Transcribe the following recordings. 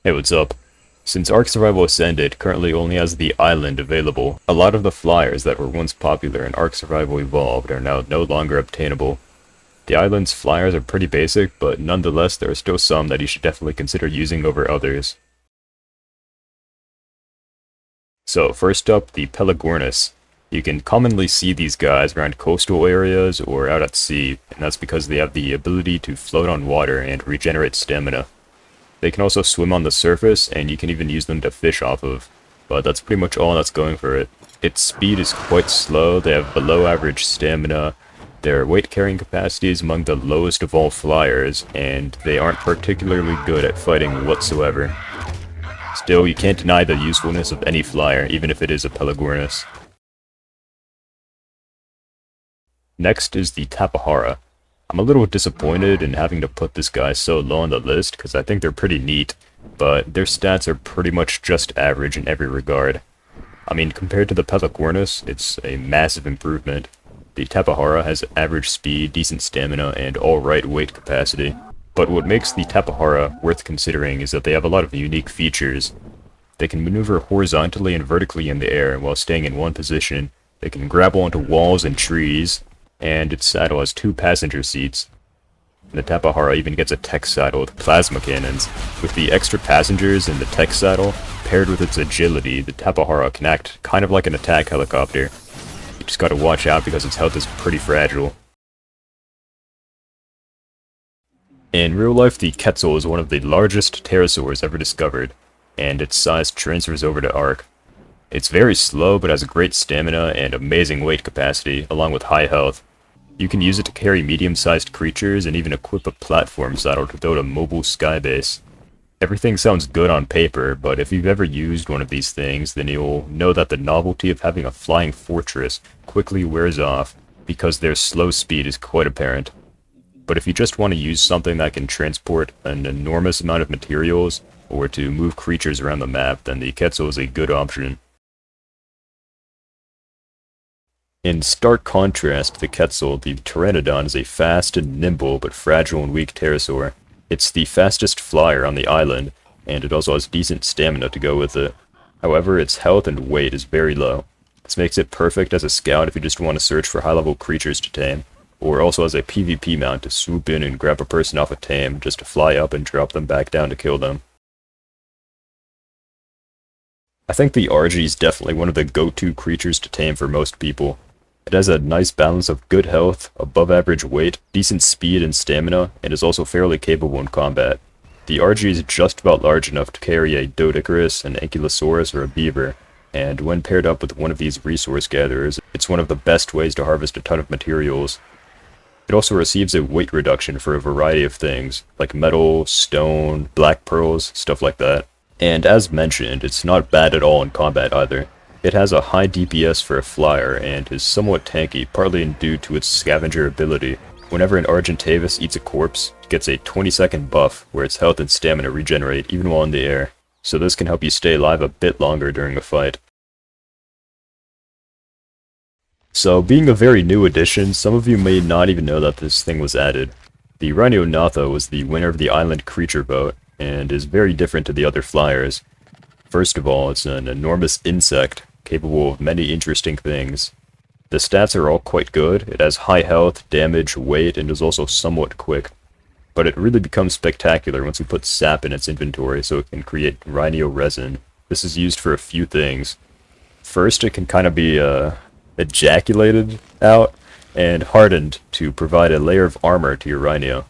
Hey, what's up? Since Ark Survival Ascended currently only has the island available, a lot of the flyers that were once popular in Ark Survival Evolved are now no longer obtainable. The island's flyers are pretty basic, but nonetheless there are still some that you should definitely consider using over others. So first up, the Pelorus. You can commonly see these guys around coastal areas or out at sea, and that's because they have the ability to float on water and regenerate stamina. They can also swim on the surface, and you can even use them to fish off of, but that's pretty much all that's going for it. Its speed is quite slow, they have below average stamina, their weight carrying capacity is among the lowest of all flyers, and they aren't particularly good at fighting whatsoever. Still, you can't deny the usefulness of any flyer, even if it is a Pelorus. Next is the Tapara. I'm a little disappointed in having to put this guy so low on the list, because I think they're pretty neat, but their stats are pretty much just average in every regard. I mean, compared to the Pelorus, it's a massive improvement. The Tapara has average speed, decent stamina, and alright weight capacity. But what makes the Tapara worth considering is that they have a lot of unique features. They can maneuver horizontally and vertically in the air while staying in one position, they can grapple onto walls and trees, and its saddle has 2 passenger seats. The Tapara even gets a tech saddle with plasma cannons. With the extra passengers in the tech saddle, paired with its agility, the Tapara can act kind of like an attack helicopter. You just gotta watch out because its health is pretty fragile. In real life, the Ketel is one of the largest pterosaurs ever discovered, and its size transfers over to Ark. It's very slow but has great stamina and amazing weight capacity, along with high health. You can use it to carry medium-sized creatures and even equip a platform saddle to build a mobile skybase. Everything sounds good on paper, but if you've ever used one of these things, then you'll know that the novelty of having a flying fortress quickly wears off, because their slow speed is quite apparent. But if you just want to use something that can transport an enormous amount of materials, or to move creatures around the map, then the Ketel is a good option. In stark contrast to the Ketel, the Tanadon is a fast and nimble but fragile and weak pterosaur. It's the fastest flyer on the island, and it also has decent stamina to go with it. However, its health and weight is very low. This makes it perfect as a scout if you just want to search for high-level creatures to tame, or also as a PvP mount to swoop in and grab a person off a tame just to fly up and drop them back down to kill them. I think the RG is definitely one of the go-to creatures to tame for most people. It has a nice balance of good health, above average weight, decent speed and stamina, and is also fairly capable in combat. The RG is just about large enough to carry a Doedicurus, an Ankylosaurus, or a beaver, and when paired up with one of these resource gatherers, it's one of the best ways to harvest a ton of materials. It also receives a weight reduction for a variety of things, like metal, stone, black pearls, stuff like that. And as mentioned, it's not bad at all in combat either. It has a high DPS for a flyer, and is somewhat tanky, partly due to its scavenger ability. Whenever an Argentavis eats a corpse, it gets a 20-second buff, where its health and stamina regenerate even while in the air, so this can help you stay alive a bit longer during a fight. So, being a very new addition, some of you may not even know that this thing was added. The Rhino was the winner of the Island Creature vote, and is very different to the other flyers. First of all, it's an enormous insect, capable of many interesting things. The stats are all quite good. It has high health, damage, weight, and is also somewhat quick. But it really becomes spectacular once you put sap in its inventory so it can create rhynio resin. This is used for a few things. First, it can kind of be ejaculated out and hardened to provide a layer of armor to your rhynio.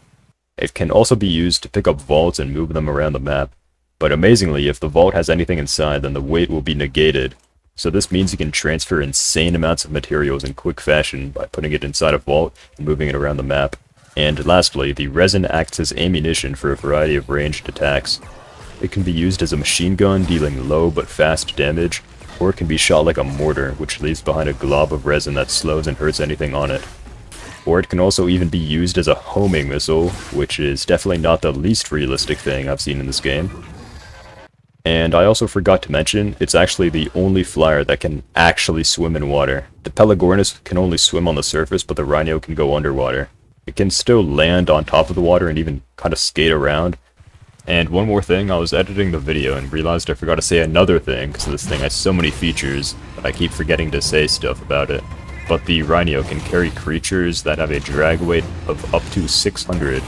It can also be used to pick up vaults and move them around the map. But amazingly, if the vault has anything inside, then the weight will be negated. So this means you can transfer insane amounts of materials in quick fashion by putting it inside a vault and moving it around the map. And lastly, the resin acts as ammunition for a variety of ranged attacks. It can be used as a machine gun, dealing low but fast damage, or it can be shot like a mortar, which leaves behind a glob of resin that slows and hurts anything on it. Or it can also even be used as a homing missile, which is definitely not the least realistic thing I've seen in this game. And I also forgot to mention, it's actually the only flyer that can actually swim in water. The Pelorus can only swim on the surface, but the Rhino can go underwater. It can still land on top of the water and even kind of skate around, And one more thing, I was editing the video and realized I forgot to say another thing, because this thing has so many features that I keep forgetting to say stuff about it. But the Rhino can carry creatures that have a drag weight of up to 600,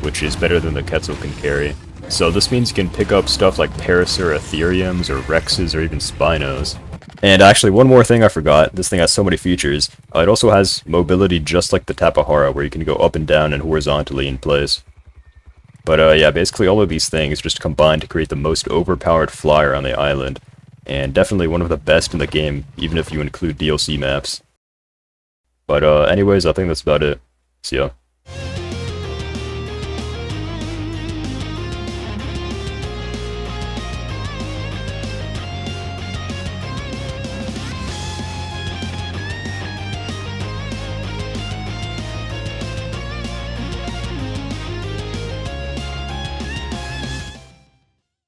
which is better than the Ketel can carry. So this means you can pick up stuff like Parasaur Ethereums, or Rexes, or even Spinos. And actually, one more thing I forgot, this thing has so many features. It also has mobility just like the Tapara, where you can go up and down and horizontally in place. But yeah, basically all of these things just combine to create the most overpowered flyer on the island, and definitely one of the best in the game, even if you include DLC maps. But anyways, I think that's about it. See ya.